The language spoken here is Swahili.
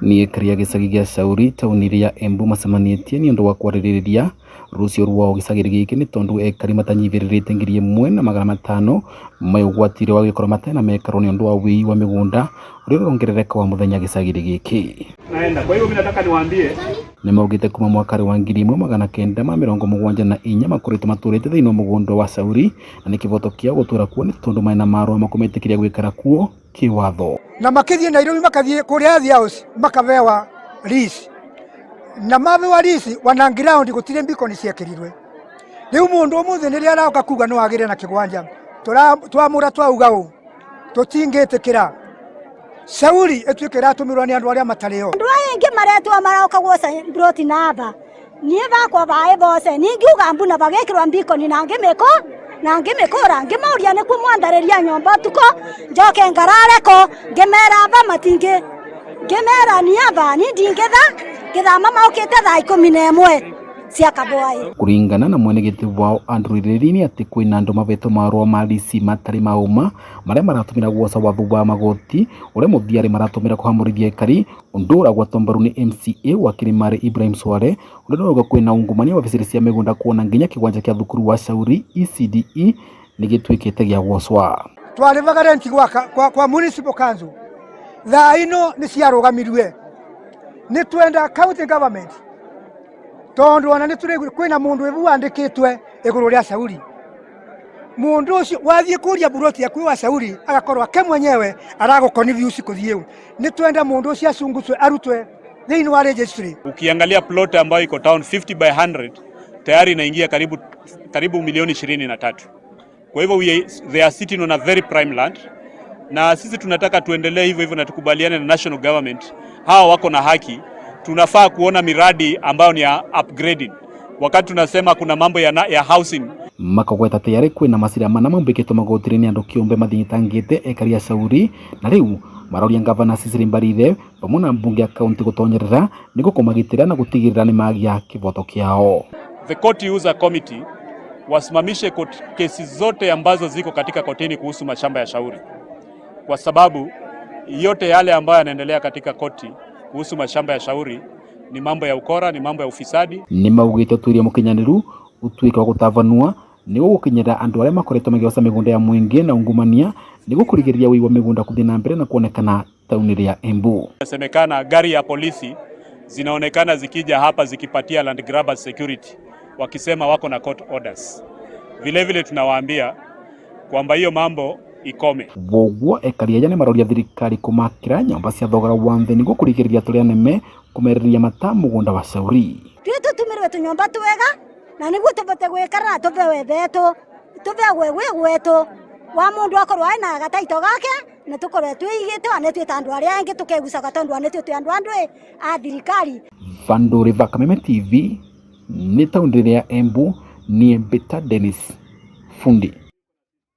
Ni karia gicagi gia Sauri tauni ria Embu macemanĩtie nĩ ũndũ wa kwarĩrĩria rũciũ rwao gĩcagi gĩkĩ nĩ tondũ ekari matanyivĩrĩrĩte 1,500 maũgwatire wa gĩkorwo matena mekarwo nĩ ũndũ wa wĩi wa mĩgũnda ũrĩa ũrongerereka wa mũthenya gĩcagi gĩkĩ. Kwa hivyo mimi nataka niwaambie nĩ maugĩte kuma mwaka wa 1974 makoretwo matũrĩte thĩinĩ wa mũgũnda wa Sauri na nĩ kĩvoto kĩao gũtũra kuo nĩ tondũ maina marũa makometĩkĩria gwĩkara kuo kĩwatho. Na makithie Nairobi makathie kuria Athi House makavewa lease na mavewa lease wana ground gutire mbikoni ciakirirwe riu mundu umuthi ni ria arauka kuga no agire na kigwanja twamura twauga u tutingĩtĩkĩra Sauri etuĩke ĩratũmĩrwo nĩ andũ arĩa matarĩ o. Andũ aingĩ maretwo marauka gwoca broti namba niĩ bakwa bae bose ningiuga mbuna bagekĩrwo mbikoni na ngĩmĩkũra ngĩmauria nĩkuo mwandarĩria nyomba tuko njoke ngarareko ngĩmera ba matingĩ ngĩmera niaba ni ndingĩtha gĩthama maũkĩte thaa 11 cia kabwaĩ. Kũringana na mwenegiti wao Andrew Rĩrĩ atĩ kwĩna andũ mavetwo marũa ma DC matarĩ mauma marĩa maratũmĩra gwoca watho wa magoti ũrĩa mũthiarĩ maratũmĩra kũhamũrithia ekari ũndũ ũragwatwo mbaru nĩ MCA wa Kirimari Ibrahim Sware ũrĩa nĩrauga kwĩna ungumania wa biciri cia mĩgũnda kuona nginya kĩgwanja kĩa thukuru wa Sauri ECDE nĩ gĩtuĩkĩte gĩa gwocwa. Twarivaga renti kwa municipal council thaa ino nĩ ciarũgamirie nĩ twenda county government tondu ona nĩ tũrĩ kwĩna mũndũ wandĩkĩtwe igũrũ rĩa Sauri. Mundu ucio wathie kuria buroti yaku wa Sauri agakorwo ake mwenyewe aragũconfuse kuthie u nĩ twenda mundu ucio acunguswe arutwe thĩinĩ wa registry. Ukiangalia plot ambayo iko town 50 by 100 tayari inaingia karibu milioni 23. Kwa hivyo they are sitting on a very prime land, na sisi tunataka tuendelee hivyo na tukubaliane na national government. Hawa wako na haki, tunafaa kuona miradi ambayo ni ya upgrading. Wakati tunasema kuna mambo ya housing makagweta tayari kwĩna macira mana maumbĩkĩtwo magotire nĩ andũ kĩũmbe mathinyitangĩte ekari ya Sauri na rĩu maroria gavana Cecily Mbarire pamwe na mbunge ya kaunti gũtonyerera nĩguo kũmagitĩra na gũtigĩrĩra nĩ magĩa kĩvoto kĩao. The court user committee wasimamishe kesi zote ambazo ziko katika kotini kuhusu mashamba ya Sauri, kwa sababu yote yale ambayo yanaendelea katika koti kuhusu mashamba ya Sauri ni mambo ya ukora, ni mambo ya ufisadi. Nĩ maugĩte ũtuĩria mũkinyanĩru utuĩke wa gũtavanua nĩguo gũkinyĩra andũ arĩa makoretwo magĩoca mĩgũnda ya mũingĩ na ungumania nĩguo kũrigĩrĩria wĩi wa mĩgũnda kũthiĩ na mbere na kuonekana tauni ria Embu. Inasemekana gari ya polisi zinaonekana zikija hapa zikipatia land grabbers security wakisema wako na court orders. Vile tunawaambia kwamba hiyo mambo ikome. Woguo ekari aya nĩ maroria thirikari kũmakĩra nyũmba cia thogora wa thĩ nĩguo kũrigĩrĩria tũrĩa nĩme kũmerĩria mata mũgũnda wa Sauri. Tũtũmĩrwe tũnyũmba twega na nĩguo tũbote gwĩkara na tũbewe betũ tũbewe gwĩtũ wa mũndũ akorwo aina gataito gake na tũkorwo twĩigĩte wa nĩ twĩta andũ arĩa angĩ tũkegucaga tondũ nĩ twĩ andũ a thirikari. Vandũ Kameme TV nĩ taũni ya Embu, niĩ Mbita Dennis Fundi.